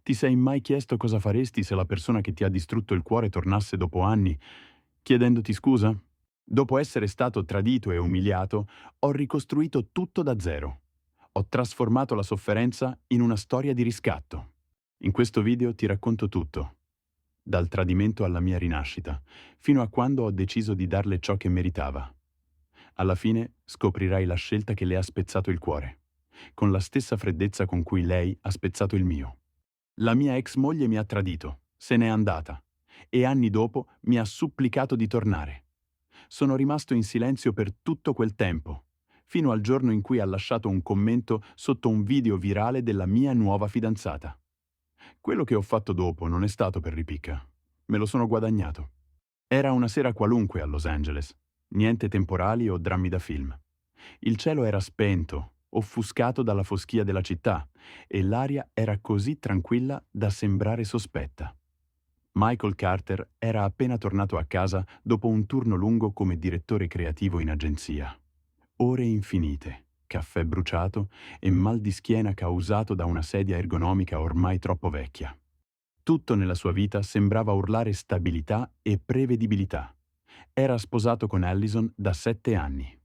Ti sei mai chiesto cosa faresti se la persona che ti ha distrutto il cuore tornasse dopo anni, chiedendoti scusa? Dopo essere stato tradito e umiliato, ho ricostruito tutto da zero. Ho trasformato la sofferenza in una storia di riscatto. In questo video ti racconto tutto, dal tradimento alla mia rinascita, fino a quando ho deciso di darle ciò che meritava. Alla fine scoprirai la scelta che le ha spezzato il cuore, con la stessa freddezza con cui lei ha spezzato il mio. La mia ex moglie mi ha tradito, se n'è andata, e anni dopo mi ha supplicato di tornare. Sono rimasto in silenzio per tutto quel tempo, fino al giorno in cui ha lasciato un commento sotto un video virale della mia nuova fidanzata. Quello che ho fatto dopo non è stato per ripicca. Me lo sono guadagnato. Era una sera qualunque a Los Angeles. Niente temporali o drammi da film. Il cielo era spento, offuscato dalla foschia della città, e l'aria era così tranquilla da sembrare sospetta. Michael Carter era appena tornato a casa dopo un turno lungo come direttore creativo in agenzia. Ore infinite, caffè bruciato e mal di schiena causato da una sedia ergonomica ormai troppo vecchia. Tutto nella sua vita sembrava urlare stabilità e prevedibilità. Era sposato con Allison da 7 anni.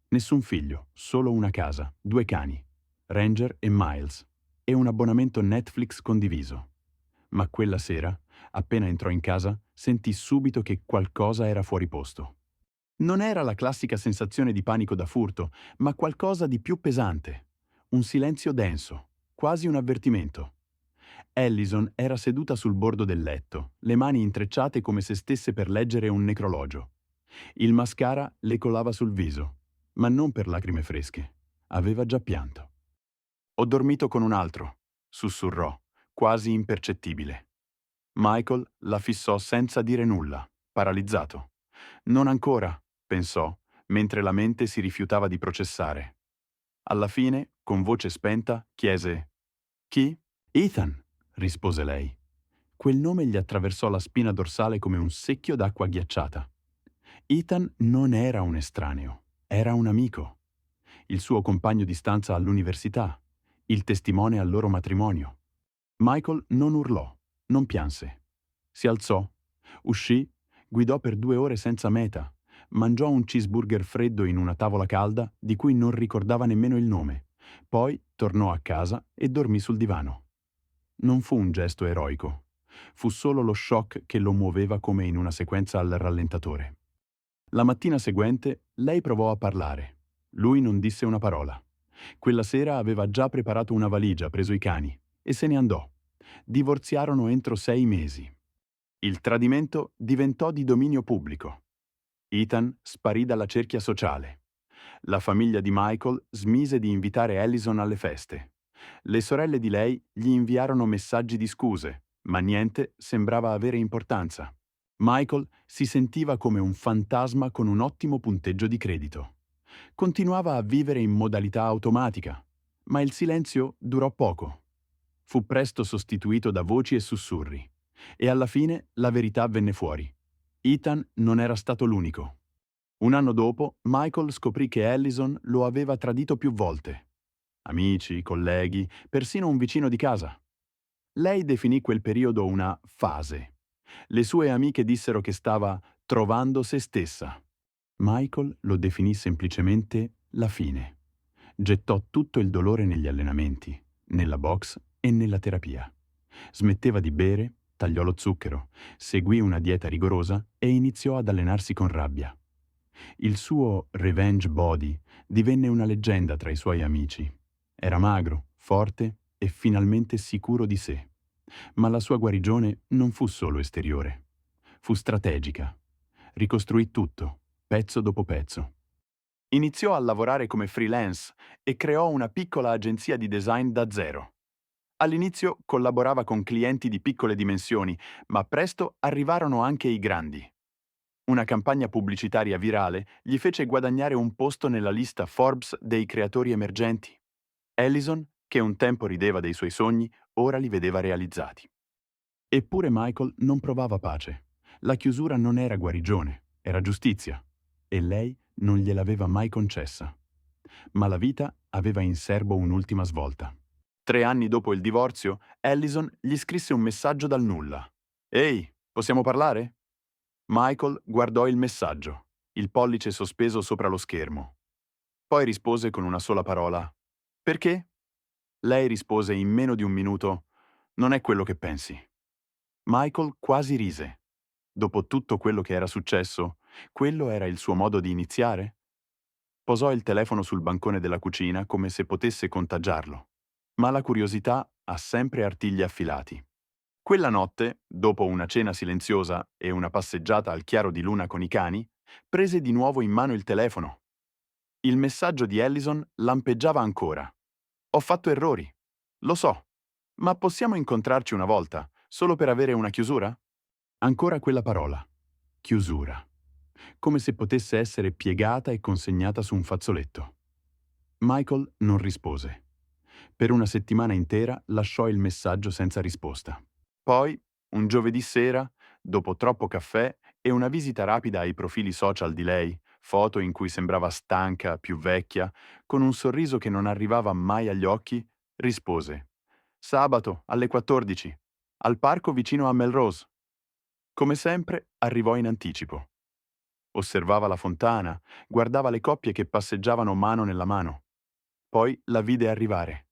Nessun figlio, solo una casa, 2 cani, Ranger e Miles, e un abbonamento Netflix condiviso. Ma quella sera, appena entrò in casa, sentì subito che qualcosa era fuori posto. Non era la classica sensazione di panico da furto, ma qualcosa di più pesante. Un silenzio denso, quasi un avvertimento. Allison era seduta sul bordo del letto, le mani intrecciate come se stesse per leggere un necrologio. Il mascara le colava sul viso, ma non per lacrime fresche. Aveva già pianto. Ho dormito con un altro, sussurrò, quasi impercettibile. Michael la fissò senza dire nulla, paralizzato. Non ancora, pensò, mentre la mente si rifiutava di processare. Alla fine, con voce spenta, chiese: «Chi?» «Ethan», rispose lei. Quel nome gli attraversò la spina dorsale come un secchio d'acqua ghiacciata. Ethan non era un estraneo, era un amico. Il suo compagno di stanza all'università, il testimone al loro matrimonio. Michael non urlò, non pianse. Si alzò, uscì, guidò per 2 ore senza meta, mangiò un cheeseburger freddo in una tavola calda di cui non ricordava nemmeno il nome. Poi tornò a casa e dormì sul divano. Non fu un gesto eroico. Fu solo lo shock che lo muoveva come in una sequenza al rallentatore. La mattina seguente lei provò a parlare. Lui non disse una parola. Quella sera aveva già preparato una valigia, preso i cani, e se ne andò. Divorziarono entro 6 mesi. Il tradimento diventò di dominio pubblico. Ethan sparì dalla cerchia sociale. La famiglia di Michael smise di invitare Allison alle feste. Le sorelle di lei gli inviarono messaggi di scuse, ma niente sembrava avere importanza. Michael si sentiva come un fantasma con un ottimo punteggio di credito. Continuava a vivere in modalità automatica, ma il silenzio durò poco. Fu presto sostituito da voci e sussurri, e alla fine la verità venne fuori. Ethan non era stato l'unico. Un anno dopo, Michael scoprì che Allison lo aveva tradito più volte. Amici, colleghi, persino un vicino di casa. Lei definì quel periodo una fase. Le sue amiche dissero che stava trovando se stessa. Michael lo definì semplicemente la fine. Gettò tutto il dolore negli allenamenti, nella box e nella terapia. Smetteva di bere, tagliò lo zucchero, seguì una dieta rigorosa e iniziò ad allenarsi con rabbia. Il suo revenge body divenne una leggenda tra i suoi amici. Era magro, forte e finalmente sicuro di sé. Ma la sua guarigione non fu solo esteriore. Fu strategica. Ricostruì tutto, pezzo dopo pezzo. Iniziò a lavorare come freelance e creò una piccola agenzia di design da zero. All'inizio collaborava con clienti di piccole dimensioni, ma presto arrivarono anche i grandi. Una campagna pubblicitaria virale gli fece guadagnare un posto nella lista Forbes dei creatori emergenti. Allison, che un tempo rideva dei suoi sogni, ora li vedeva realizzati. Eppure Michael non provava pace. La chiusura non era guarigione, era giustizia, e lei non gliel'aveva mai concessa. Ma la vita aveva in serbo un'ultima svolta. 3 anni dopo il divorzio, Allison gli scrisse un messaggio dal nulla. «Ehi, possiamo parlare?» Michael guardò il messaggio, il pollice sospeso sopra lo schermo. Poi rispose con una sola parola. «Perché?» Lei rispose in meno di un minuto. «Non è quello che pensi». Michael quasi rise. Dopo tutto quello che era successo, quello era il suo modo di iniziare? Posò il telefono sul bancone della cucina come se potesse contagiarlo. Ma la curiosità ha sempre artigli affilati. Quella notte, dopo una cena silenziosa e una passeggiata al chiaro di luna con i cani, prese di nuovo in mano il telefono. Il messaggio di Allison lampeggiava ancora. «Ho fatto errori. Lo so. Ma possiamo incontrarci una volta, solo per avere una chiusura?» Ancora quella parola. Chiusura. Come se potesse essere piegata e consegnata su un fazzoletto. Michael non rispose. Per una settimana intera lasciò il messaggio senza risposta. Poi, un giovedì sera, dopo troppo caffè e una visita rapida ai profili social di lei, foto in cui sembrava stanca, più vecchia, con un sorriso che non arrivava mai agli occhi, rispose: «Sabato, alle 14, al parco vicino a Melrose». Come sempre, arrivò in anticipo. Osservava la fontana, guardava le coppie che passeggiavano mano nella mano. Poi la vide arrivare.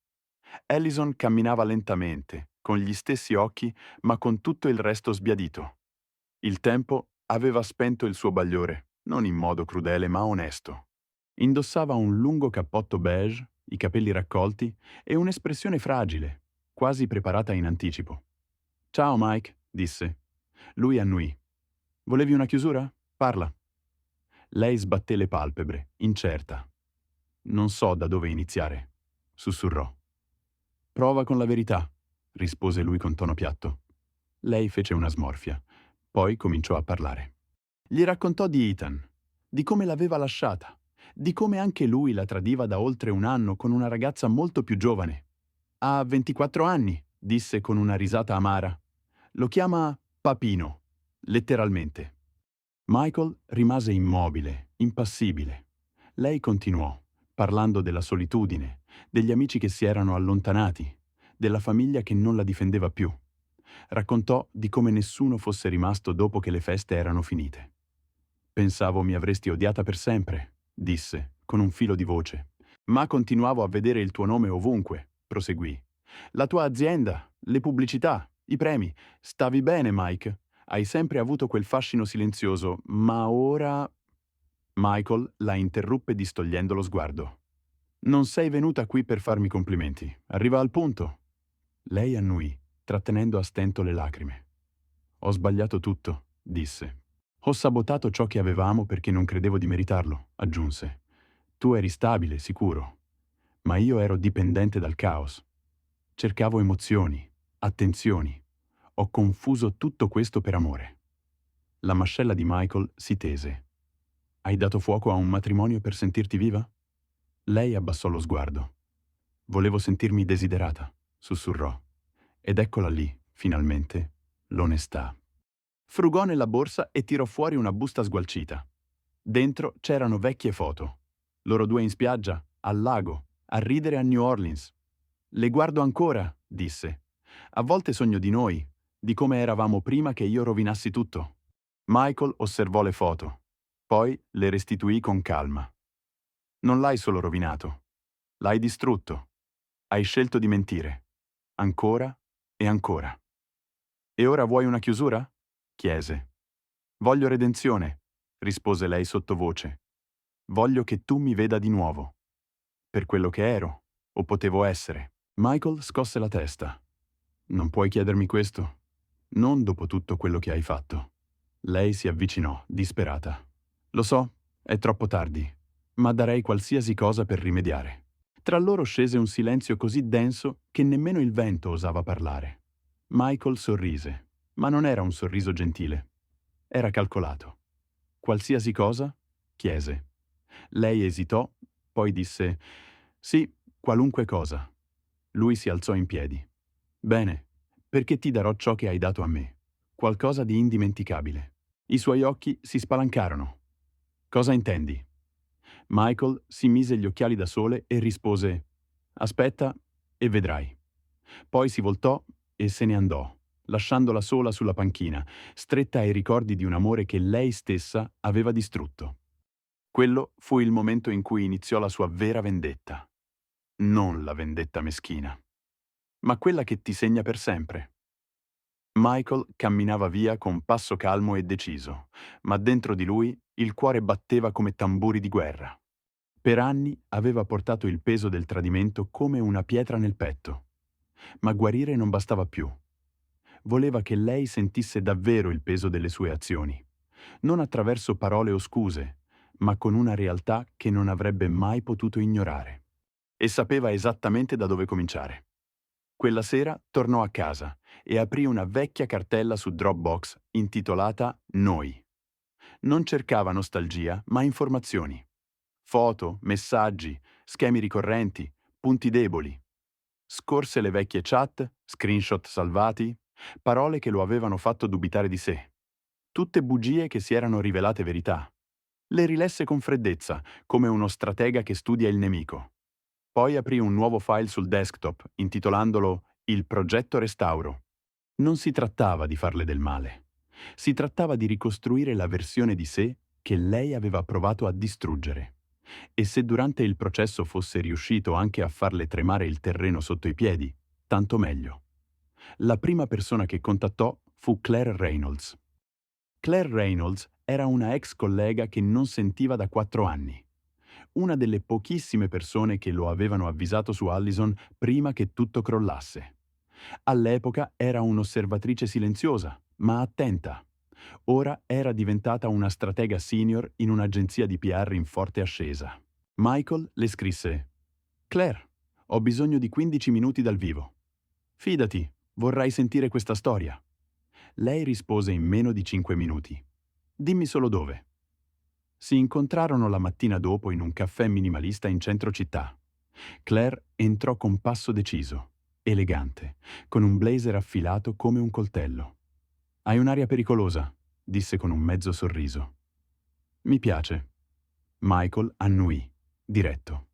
Allison camminava lentamente, con gli stessi occhi, ma con tutto il resto sbiadito. Il tempo aveva spento il suo bagliore, non in modo crudele ma onesto. Indossava un lungo cappotto beige, i capelli raccolti e un'espressione fragile, quasi preparata in anticipo. «Ciao Mike», disse. Lui annuì. «Volevi una chiusura? Parla». Lei sbatté le palpebre, incerta. «Non so da dove iniziare», sussurrò. «Prova con la verità», rispose lui con tono piatto. Lei fece una smorfia, poi cominciò a parlare. Gli raccontò di Ethan, di come l'aveva lasciata, di come anche lui la tradiva da oltre un anno con una ragazza molto più giovane. «Ha 24 anni», disse con una risata amara. «Lo chiama Papino, letteralmente». Michael rimase immobile, impassibile. Lei continuò, parlando della solitudine, degli amici che si erano allontanati, della famiglia che non la difendeva più. Raccontò di come nessuno fosse rimasto dopo che le feste erano finite. «Pensavo mi avresti odiata per sempre», disse, con un filo di voce. «Ma continuavo a vedere il tuo nome ovunque», proseguì. «La tua azienda, le pubblicità, i premi. Stavi bene, Mike. Hai sempre avuto quel fascino silenzioso, ma ora...» Michael la interruppe distogliendo lo sguardo. «Non sei venuta qui per farmi complimenti. Arriva al punto». Lei annuì, trattenendo a stento le lacrime. «Ho sbagliato tutto», disse. «Ho sabotato ciò che avevamo perché non credevo di meritarlo», aggiunse. «Tu eri stabile, sicuro. Ma io ero dipendente dal caos. Cercavo emozioni, attenzioni. Ho confuso tutto questo per amore». La mascella di Michael si tese. «Hai dato fuoco a un matrimonio per sentirti viva?» Lei abbassò lo sguardo. «Volevo sentirmi desiderata», sussurrò. Ed eccola lì, finalmente, l'onestà. Frugò nella borsa e tirò fuori una busta sgualcita. Dentro c'erano vecchie foto. Loro due in spiaggia, al lago, a ridere a New Orleans. «Le guardo ancora», disse. «A volte sogno di noi, di come eravamo prima che io rovinassi tutto». Michael osservò le foto. Poi le restituì con calma. «Non l'hai solo rovinato. L'hai distrutto. Hai scelto di mentire. Ancora e ancora». «E ora vuoi una chiusura?» chiese. «Voglio redenzione», rispose lei sottovoce. «Voglio che tu mi veda di nuovo. Per quello che ero, o potevo essere». Michael scosse la testa. «Non puoi chiedermi questo? Non dopo tutto quello che hai fatto». Lei si avvicinò, disperata. «Lo so, è troppo tardi, ma darei qualsiasi cosa per rimediare». Tra loro scese un silenzio così denso che nemmeno il vento osava parlare. Michael sorrise, ma non era un sorriso gentile. Era calcolato. «Qualsiasi cosa?» chiese. Lei esitò, poi disse «Sì, qualunque cosa». Lui si alzò in piedi. «Bene, perché ti darò ciò che hai dato a me, qualcosa di indimenticabile». I suoi occhi si spalancarono. «Cosa intendi?» Michael si mise gli occhiali da sole e rispose «Aspetta e vedrai». Poi si voltò e se ne andò, lasciandola sola sulla panchina, stretta ai ricordi di un amore che lei stessa aveva distrutto. Quello fu il momento in cui iniziò la sua vera vendetta. Non la vendetta meschina, ma quella che ti segna per sempre. Michael camminava via con passo calmo e deciso, ma dentro di lui il cuore batteva come tamburi di guerra. Per anni aveva portato il peso del tradimento come una pietra nel petto, ma guarire non bastava più. Voleva che lei sentisse davvero il peso delle sue azioni, non attraverso parole o scuse, ma con una realtà che non avrebbe mai potuto ignorare. E sapeva esattamente da dove cominciare. Quella sera tornò a casa e aprì una vecchia cartella su Dropbox intitolata Noi. Non cercava nostalgia, ma informazioni. Foto, messaggi, schemi ricorrenti, punti deboli. Scorse le vecchie chat, screenshot salvati, parole che lo avevano fatto dubitare di sé. Tutte bugie che si erano rivelate verità. Le rilesse con freddezza, come uno stratega che studia il nemico. Poi aprì un nuovo file sul desktop, intitolandolo Il progetto restauro. Non si trattava di farle del male. Si trattava di ricostruire la versione di sé che lei aveva provato a distruggere. E se durante il processo fosse riuscito anche a farle tremare il terreno sotto i piedi, tanto meglio. La prima persona che contattò fu Claire Reynolds. Claire Reynolds era una ex collega che non sentiva da 4 anni. Una delle pochissime persone che lo avevano avvisato su Allison prima che tutto crollasse. All'epoca era un'osservatrice silenziosa, ma attenta. Ora era diventata una stratega senior in un'agenzia di PR in forte ascesa. Michael le scrisse: «Claire, ho bisogno di 15 minuti dal vivo. Fidati, vorrai sentire questa storia». Lei rispose in meno di 5 minuti. «Dimmi solo dove». Si incontrarono la mattina dopo in un caffè minimalista in centro città. Claire entrò con passo deciso, elegante, con un blazer affilato come un coltello. «Hai un'aria pericolosa», disse con un mezzo sorriso. «Mi piace». Michael annuì, diretto.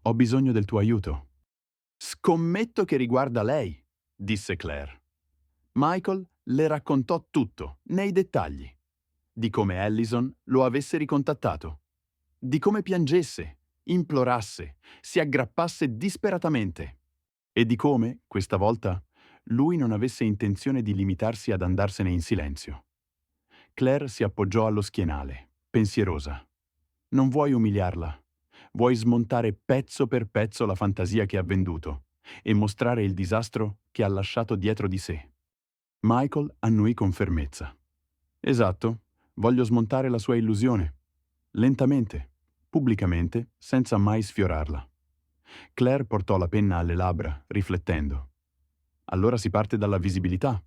«Ho bisogno del tuo aiuto». «Scommetto che riguarda lei», disse Claire. Michael le raccontò tutto, nei dettagli. Di come Allison lo avesse ricontattato. Di come piangesse, implorasse, si aggrappasse disperatamente. E di come, questa volta, lui non avesse intenzione di limitarsi ad andarsene in silenzio. Claire si appoggiò allo schienale, pensierosa. Non vuoi umiliarla. Vuoi smontare pezzo per pezzo la fantasia che ha venduto e mostrare il disastro che ha lasciato dietro di sé. Michael annuì con fermezza. Esatto, voglio smontare la sua illusione. Lentamente, pubblicamente, senza mai sfiorarla. Claire portò la penna alle labbra, riflettendo. Allora si parte dalla visibilità.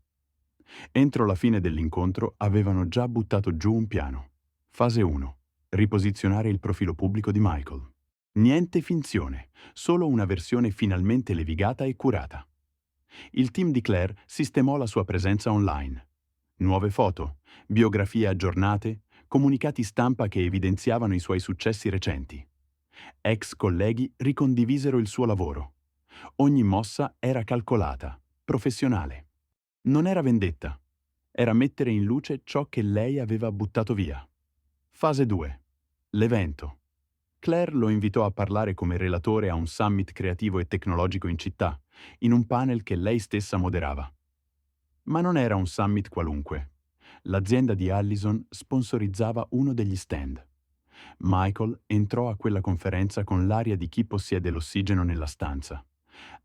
Entro la fine dell'incontro avevano già buttato giù un piano. Fase 1. Riposizionare il profilo pubblico di Michael. Niente finzione, solo una versione finalmente levigata e curata. Il team di Claire sistemò la sua presenza online. Nuove foto, biografie aggiornate, comunicati stampa che evidenziavano i suoi successi recenti. Ex colleghi ricondivisero il suo lavoro. Ogni mossa era calcolata, professionale. Non era vendetta. Era mettere in luce ciò che lei aveva buttato via. Fase 2. L'evento. Claire lo invitò a parlare come relatore a un summit creativo e tecnologico in città, in un panel che lei stessa moderava. Ma non era un summit qualunque. L'azienda di Allison sponsorizzava uno degli stand. Michael entrò a quella conferenza con l'aria di chi possiede l'ossigeno nella stanza.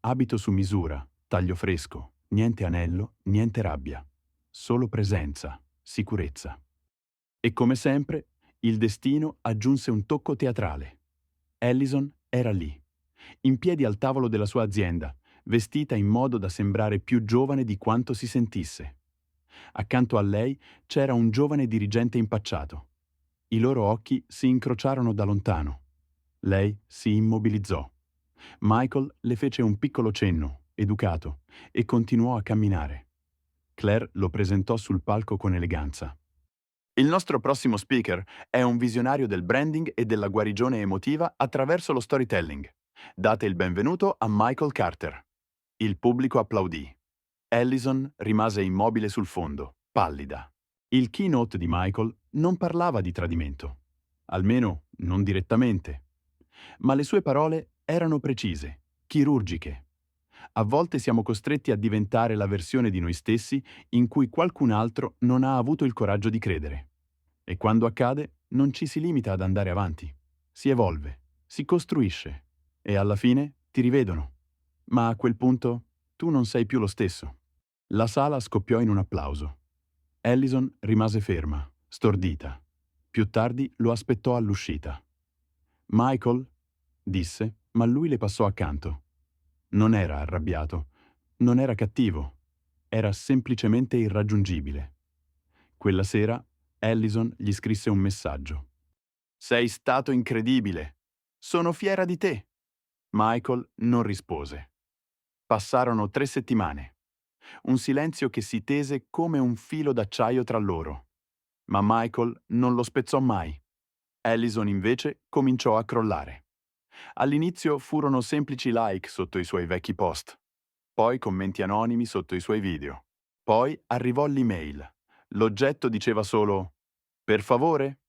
Abito su misura, taglio fresco, niente anello, niente rabbia. Solo presenza, sicurezza. E come sempre, il destino aggiunse un tocco teatrale. Allison era lì, in piedi al tavolo della sua azienda, vestita in modo da sembrare più giovane di quanto si sentisse. Accanto a lei c'era un giovane dirigente impacciato. I loro occhi si incrociarono da lontano. Lei si immobilizzò. Michael le fece un piccolo cenno, educato, e continuò a camminare. Claire lo presentò sul palco con eleganza. Il nostro prossimo speaker è un visionario del branding e della guarigione emotiva attraverso lo storytelling. Date il benvenuto a Michael Carter. Il pubblico applaudì. Allison rimase immobile sul fondo, pallida. Il keynote di Michael non parlava di tradimento, almeno non direttamente, ma le sue parole erano precise, chirurgiche. A volte siamo costretti a diventare la versione di noi stessi in cui qualcun altro non ha avuto il coraggio di credere. E quando accade, non ci si limita ad andare avanti. Si evolve, si costruisce e alla fine ti rivedono. Ma a quel punto tu non sei più lo stesso. La sala scoppiò in un applauso. Allison rimase ferma, stordita. Più tardi lo aspettò all'uscita. Michael, disse, ma lui le passò accanto. Non era arrabbiato, non era cattivo, era semplicemente irraggiungibile. Quella sera Allison gli scrisse un messaggio. Sei stato incredibile. Sono fiera di te. Michael non rispose. Passarono 3 settimane. Un silenzio che si tese come un filo d'acciaio tra loro. Ma Michael non lo spezzò mai. Allison invece cominciò a crollare. All'inizio furono semplici like sotto i suoi vecchi post, poi commenti anonimi sotto i suoi video. Poi arrivò l'email. L'oggetto diceva solo «Per favore?»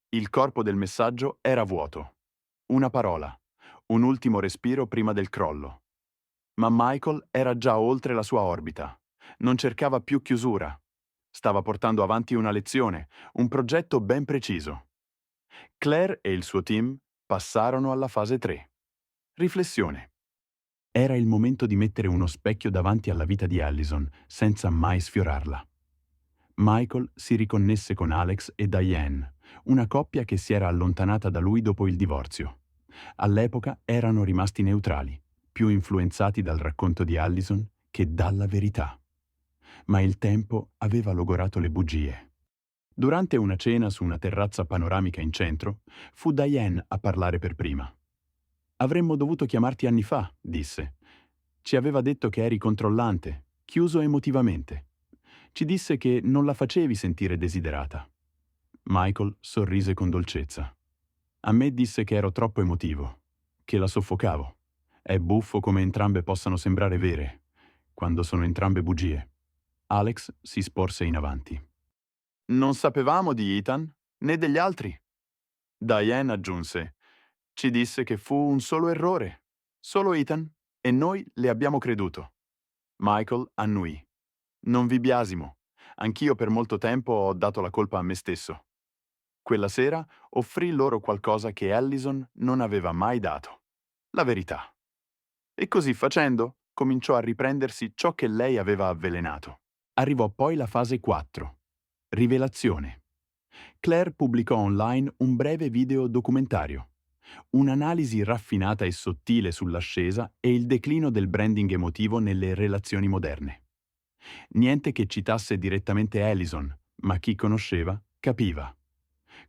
Il corpo del messaggio era vuoto. Una parola, un ultimo respiro prima del crollo. Ma Michael era già oltre la sua orbita. Non cercava più chiusura. Stava portando avanti una lezione, un progetto ben preciso. Claire e il suo team passarono alla fase 3. Riflessione. Era il momento di mettere uno specchio davanti alla vita di Allison, senza mai sfiorarla. Michael si riconnesse con Alex e Diane, una coppia che si era allontanata da lui dopo il divorzio. All'epoca erano rimasti neutrali, più influenzati dal racconto di Allison che dalla verità. Ma il tempo aveva logorato le bugie. Durante una cena su una terrazza panoramica in centro, fu Diane a parlare per prima. «Avremmo dovuto chiamarti anni fa», disse. «Ci aveva detto che eri controllante, chiuso emotivamente. Ci disse che non la facevi sentire desiderata». Michael sorrise con dolcezza. «A me disse che ero troppo emotivo, che la soffocavo. È buffo come entrambe possano sembrare vere, quando sono entrambe bugie». Alex si sporse in avanti. «Non sapevamo di Ethan, né degli altri». Diane aggiunse. «Ci disse che fu un solo errore, solo Ethan, e noi le abbiamo creduto». Michael annuì. «Non vi biasimo. Anch'io per molto tempo ho dato la colpa a me stesso». Quella sera offrì loro qualcosa che Allison non aveva mai dato. La verità. E così facendo, cominciò a riprendersi ciò che lei aveva avvelenato. Arrivò poi la fase 4. Rivelazione. Claire pubblicò online un breve video documentario. Un'analisi raffinata e sottile sull'ascesa e il declino del branding emotivo nelle relazioni moderne. Niente che citasse direttamente Allison, ma chi conosceva capiva.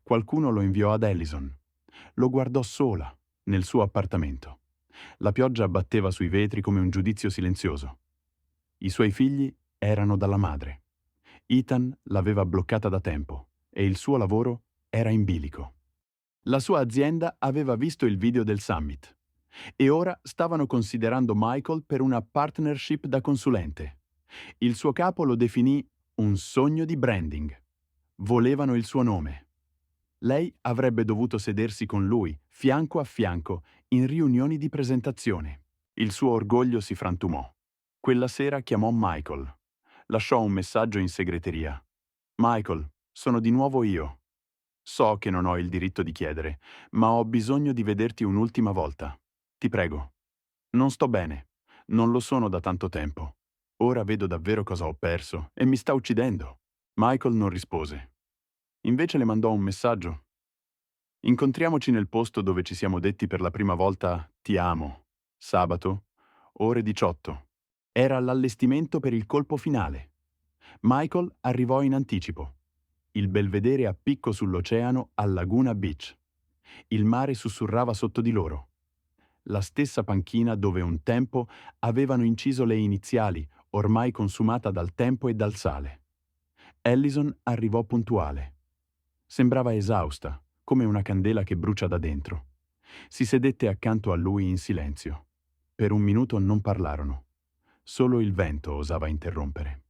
Qualcuno lo inviò ad Allison. Lo guardò sola, nel suo appartamento. La pioggia batteva sui vetri come un giudizio silenzioso. I suoi figli erano dalla madre. Ethan l'aveva bloccata da tempo e il suo lavoro era in bilico. La sua azienda aveva visto il video del summit e ora stavano considerando Michael per una partnership da consulente. Il suo capo lo definì un sogno di branding. Volevano il suo nome. Lei avrebbe dovuto sedersi con lui, fianco a fianco, in riunioni di presentazione. Il suo orgoglio si frantumò. Quella sera chiamò Michael. Lasciò un messaggio in segreteria. «Michael, sono di nuovo io. So che non ho il diritto di chiedere, ma ho bisogno di vederti un'ultima volta. Ti prego. Non sto bene. Non lo sono da tanto tempo. Ora vedo davvero cosa ho perso e mi sta uccidendo». Michael non rispose. Invece le mandò un messaggio. «Incontriamoci nel posto dove ci siamo detti per la prima volta «Ti amo». Sabato, ore 18. Era l'allestimento per il colpo finale. Michael arrivò in anticipo. Il belvedere a picco sull'oceano a Laguna Beach. Il mare sussurrava sotto di loro. La stessa panchina dove un tempo avevano inciso le iniziali, ormai consumata dal tempo e dal sale. Allison arrivò puntuale. Sembrava esausta, come una candela che brucia da dentro. Si sedette accanto a lui in silenzio. Per un minuto non parlarono. Solo il vento osava interrompere.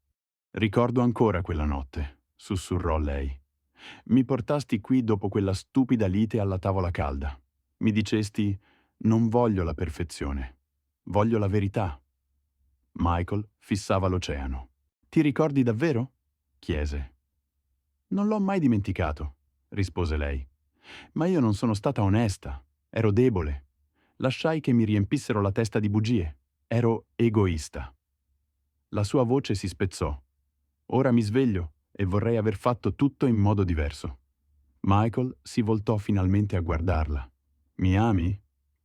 Ricordo ancora quella notte, sussurrò lei. Mi portasti qui dopo quella stupida lite alla tavola calda. Mi dicesti: non voglio la perfezione, voglio la verità. Michael fissava l'oceano. Ti ricordi davvero? Chiese. Non l'ho mai dimenticato, rispose lei. Ma io non sono stata onesta, ero debole. Lasciai che mi riempissero la testa di bugie. Ero egoista. La sua voce si spezzò. Ora mi sveglio e vorrei aver fatto tutto in modo diverso. Michael si voltò finalmente a guardarla. Mi ami?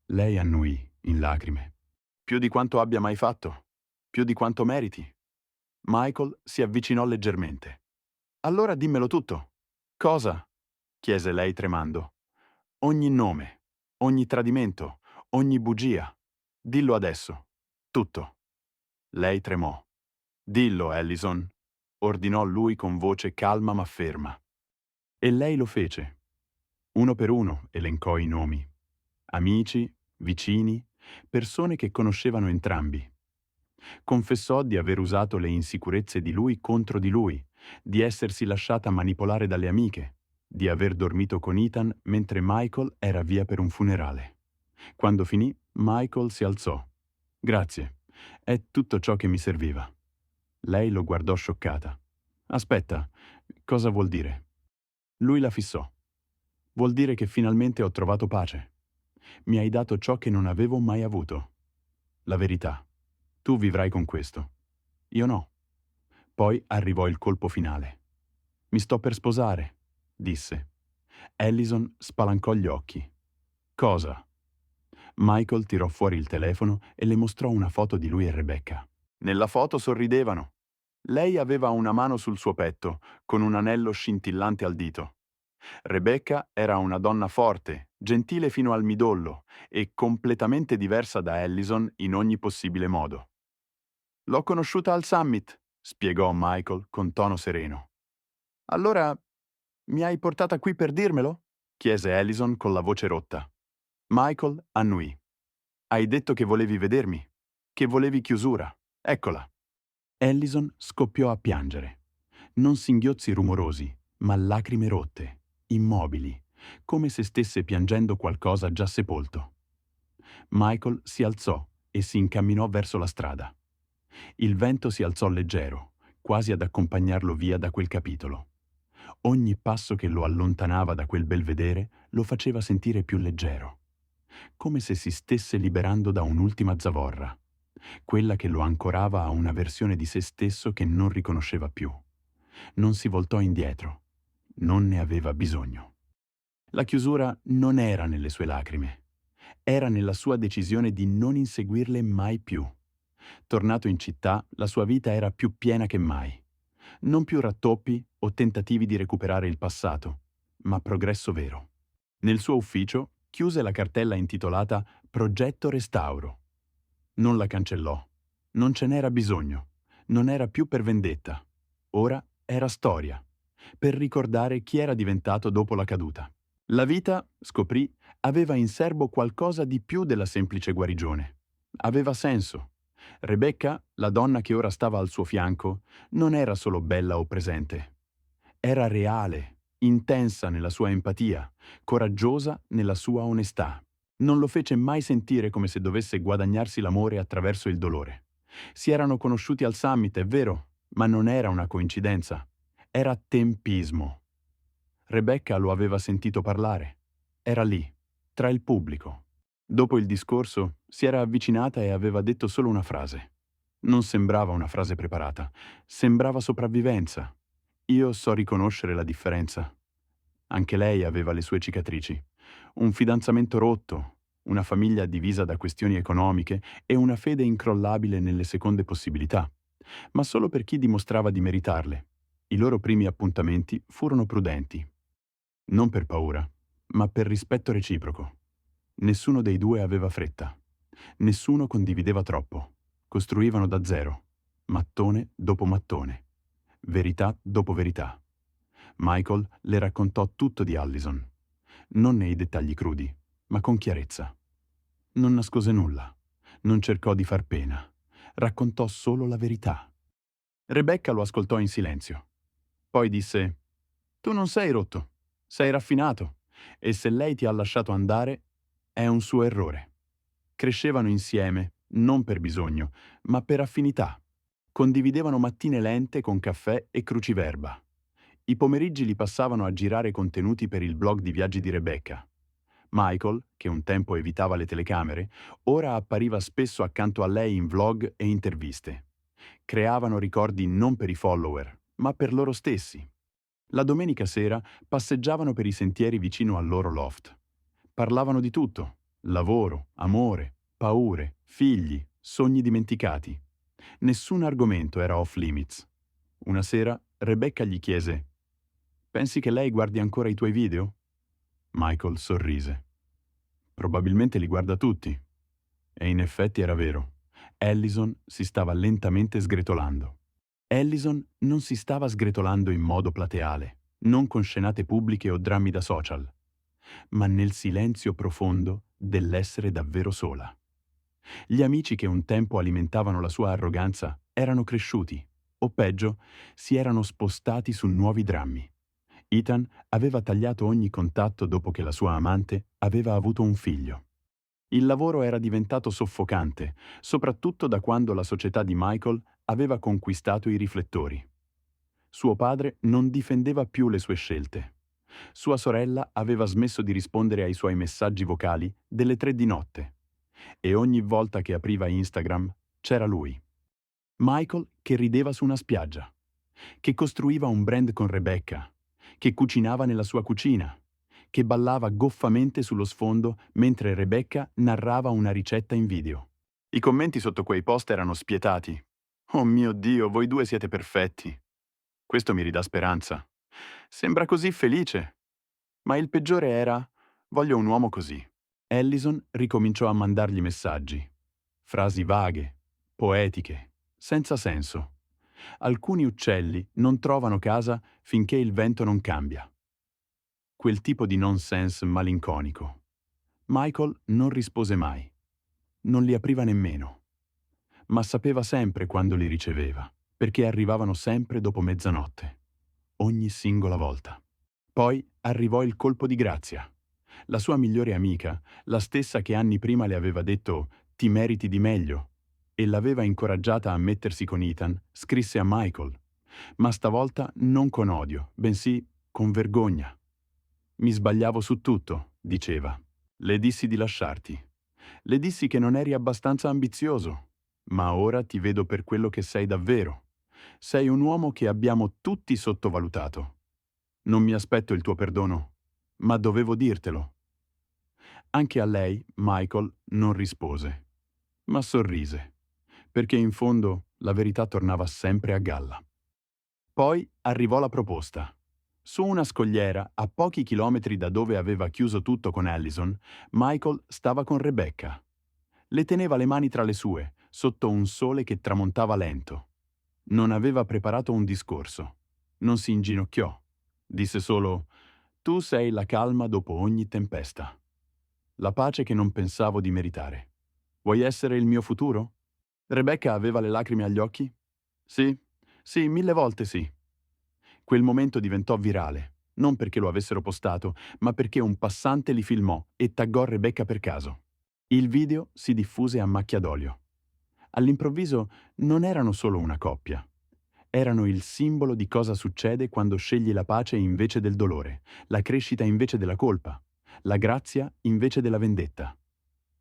Lei annuì, in lacrime. Più di quanto abbia mai fatto? Più di quanto meriti? Michael si avvicinò leggermente. Allora dimmelo tutto. Cosa? Chiese lei tremando. Ogni nome, ogni tradimento, ogni bugia. Dillo adesso. Tutto. Lei tremò. Dillo, Allison, ordinò lui con voce calma ma ferma. E lei lo fece. Uno per uno elencò i nomi. Amici, vicini, persone che conoscevano entrambi. Confessò di aver usato le insicurezze di lui contro di lui, di essersi lasciata manipolare dalle amiche, di aver dormito con Ethan mentre Michael era via per un funerale. Quando finì, Michael si alzò. Grazie, è tutto ciò che mi serviva. Lei lo guardò scioccata. Aspetta, cosa vuol dire? Lui la fissò. Vuol dire che finalmente ho trovato pace. Mi hai dato ciò che non avevo mai avuto. La verità. Tu vivrai con questo. Io no. Poi arrivò il colpo finale. Mi sto per sposare, disse. Allison spalancò gli occhi. Cosa? Michael tirò fuori il telefono e le mostrò una foto di lui e Rebecca. Nella foto sorridevano. Lei aveva una mano sul suo petto, con un anello scintillante al dito. Rebecca era una donna forte, gentile fino al midollo e completamente diversa da Allison in ogni possibile modo. L'ho conosciuta al Summit, spiegò Michael con tono sereno. Allora, mi hai portata qui per dirmelo? Chiese Allison con la voce rotta. Michael annuì. Hai detto che volevi vedermi, che volevi chiusura. Eccola. Allison scoppiò a piangere. Non singhiozzi rumorosi, ma lacrime rotte, immobili, come se stesse piangendo qualcosa già sepolto. Michael si alzò e si incamminò verso la strada. Il vento si alzò leggero, quasi ad accompagnarlo via da quel capitolo. Ogni passo che lo allontanava da quel belvedere lo faceva sentire più leggero, come se si stesse liberando da un'ultima zavorra, quella che lo ancorava a una versione di se stesso che non riconosceva più. Non si voltò indietro, non ne aveva bisogno. La chiusura non era nelle sue lacrime, era nella sua decisione di non inseguirle mai più. Tornato in città, la sua vita era più piena che mai. Non più rattoppi o tentativi di recuperare il passato, ma progresso vero. Nel suo ufficio chiuse la cartella intitolata Progetto Restauro. Non la cancellò. Non ce n'era bisogno. Non era più per vendetta. Ora era storia, per ricordare chi era diventato dopo la caduta. La vita, scoprì, aveva in serbo qualcosa di più della semplice guarigione. Aveva senso. Rebecca, la donna che ora stava al suo fianco, non era solo bella o presente. Era reale, intensa nella sua empatia, coraggiosa nella sua onestà. Non lo fece mai sentire come se dovesse guadagnarsi l'amore attraverso il dolore. Si erano conosciuti al Summit, è vero, ma non era una coincidenza. Era tempismo. Rebecca lo aveva sentito parlare. Era lì, tra il pubblico. Dopo il discorso, si era avvicinata e aveva detto solo una frase. Non sembrava una frase preparata, sembrava sopravvivenza. Io so riconoscere la differenza. Anche lei aveva le sue cicatrici. Un fidanzamento rotto, una famiglia divisa da questioni economiche e una fede incrollabile nelle seconde possibilità. Ma solo per chi dimostrava di meritarle. I loro primi appuntamenti furono prudenti. Non per paura, ma per rispetto reciproco. Nessuno dei due aveva fretta. Nessuno condivideva troppo. Costruivano da zero, mattone dopo mattone, verità dopo verità. Michael le raccontò tutto di Allison, non nei dettagli crudi, ma con chiarezza. Non nascose nulla, non cercò di far pena. Raccontò solo la verità. Rebecca lo ascoltò in silenzio. Poi disse: «Tu non sei rotto, sei raffinato, e se lei ti ha lasciato andare, è un suo errore». Crescevano insieme, non per bisogno, ma per affinità. Condividevano mattine lente con caffè e cruciverba. I pomeriggi li passavano a girare contenuti per il blog di viaggi di Rebecca. Michael, che un tempo evitava le telecamere, ora appariva spesso accanto a lei in vlog e interviste. Creavano ricordi non per i follower, ma per loro stessi. La domenica sera passeggiavano per i sentieri vicino al loro loft. Parlavano di tutto: lavoro, amore, paure, figli, sogni dimenticati. Nessun argomento era off limits. Una sera Rebecca gli chiese: «Pensi che lei guardi ancora i tuoi video?» Michael sorrise. «Probabilmente li guarda tutti». E in effetti era vero. Allison si stava lentamente sgretolando. Allison non si stava sgretolando in modo plateale, non con scenate pubbliche o drammi da social, ma nel silenzio profondo dell'essere davvero sola. Gli amici che un tempo alimentavano la sua arroganza erano cresciuti, o peggio, si erano spostati su nuovi drammi. Ethan aveva tagliato ogni contatto dopo che la sua amante aveva avuto un figlio. Il lavoro era diventato soffocante, soprattutto da quando la società di Michael aveva conquistato i riflettori. Suo padre non difendeva più le sue scelte. Sua sorella aveva smesso di rispondere ai suoi messaggi vocali delle 3 di notte. E ogni volta che apriva Instagram c'era lui. Michael che rideva su una spiaggia, che costruiva un brand con Rebecca, che cucinava nella sua cucina, che ballava goffamente sullo sfondo mentre Rebecca narrava una ricetta in video. I commenti sotto quei post erano spietati. «Oh mio Dio, voi due siete perfetti». «Questo mi ridà speranza». «Sembra così felice». Ma il peggiore era: «Voglio un uomo così». Allison ricominciò a mandargli messaggi. Frasi vaghe, poetiche, senza senso. Alcuni uccelli non trovano casa finché il vento non cambia. Quel tipo di nonsense malinconico. Michael non rispose mai. Non li apriva nemmeno. Ma sapeva sempre quando li riceveva, perché arrivavano sempre dopo mezzanotte. Ogni singola volta. Poi arrivò il colpo di grazia. La sua migliore amica, la stessa che anni prima le aveva detto «ti meriti di meglio» e l'aveva incoraggiata a mettersi con Ethan, scrisse a Michael, ma stavolta non con odio, bensì con vergogna. «Mi sbagliavo su tutto», diceva. «Le dissi di lasciarti. Le dissi che non eri abbastanza ambizioso, ma ora ti vedo per quello che sei davvero. Sei un uomo che abbiamo tutti sottovalutato. Non mi aspetto il tuo perdono, ma dovevo dirtelo». Anche a lei Michael non rispose, ma sorrise, perché in fondo la verità tornava sempre a galla. Poi arrivò la proposta. Su una scogliera, a pochi chilometri da dove aveva chiuso tutto con Allison, Michael stava con Rebecca. Le teneva le mani tra le sue, sotto un sole che tramontava lento. Non aveva preparato un discorso. Non si inginocchiò. Disse solo: «Tu sei la calma dopo ogni tempesta. La pace che non pensavo di meritare. Vuoi essere il mio futuro?» Rebecca aveva le lacrime agli occhi? Sì, sì, 1000 volte sì. Quel momento diventò virale, non perché lo avessero postato, ma perché un passante li filmò e taggò Rebecca per caso. Il video si diffuse a macchia d'olio. All'improvviso non erano solo una coppia. Erano il simbolo di cosa succede quando scegli la pace invece del dolore, la crescita invece della colpa, la grazia invece della vendetta.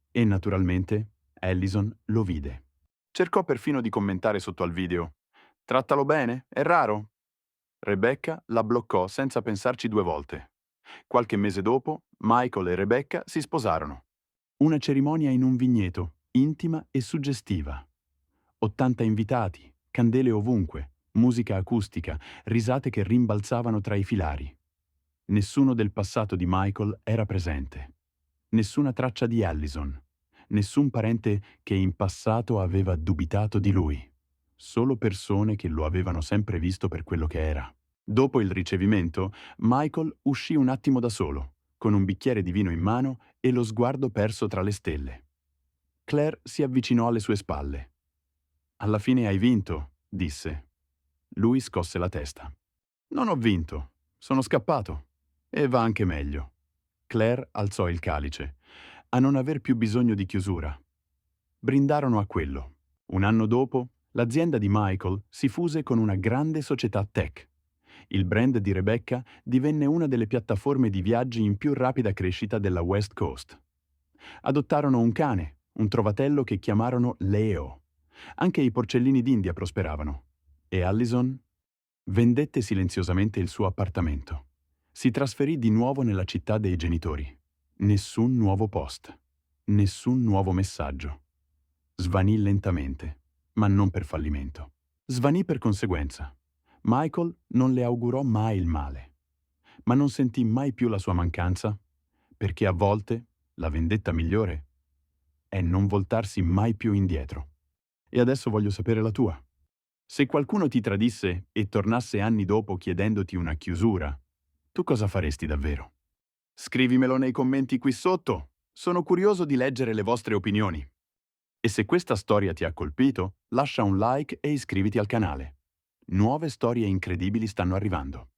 E naturalmente Allison lo vide. Cercò perfino di commentare sotto al video: «Trattalo bene? È raro?» Rebecca la bloccò senza pensarci 2 volte. Qualche mese dopo, Michael e Rebecca si sposarono. Una cerimonia in un vigneto, intima e suggestiva. 80 invitati, candele ovunque, musica acustica, risate che rimbalzavano tra i filari. Nessuno del passato di Michael era presente. Nessuna traccia di Allison. Nessun parente che in passato aveva dubitato di lui. Solo persone che lo avevano sempre visto per quello che era. Dopo il ricevimento, Michael uscì un attimo da solo, con un bicchiere di vino in mano e lo sguardo perso tra le stelle. Claire si avvicinò alle sue spalle. Alla fine hai vinto, disse. Lui scosse la testa. Non ho vinto, sono scappato. E va anche meglio. Claire alzò il calice, a non aver più bisogno di chiusura. Brindarono a quello. Un anno dopo, l'azienda di Michael si fuse con una grande società tech. Il brand di Rebecca divenne una delle piattaforme di viaggi in più rapida crescita della West Coast. Adottarono un cane, un trovatello che chiamarono Leo. Anche i porcellini d'India prosperavano. E Allison vendette silenziosamente il suo appartamento. Si trasferì di nuovo nella città dei genitori. Nessun nuovo post. Nessun nuovo messaggio. Svanì lentamente, ma non per fallimento. Svanì per conseguenza. Michael non le augurò mai il male, ma non sentì mai più la sua mancanza, perché a volte la vendetta migliore è non voltarsi mai più indietro. E adesso voglio sapere la tua. Se qualcuno ti tradisse e tornasse anni dopo chiedendoti una chiusura, tu cosa faresti davvero? Scrivimelo nei commenti qui sotto. Sono curioso di leggere le vostre opinioni. E se questa storia ti ha colpito, lascia un like e iscriviti al canale. Nuove storie incredibili stanno arrivando.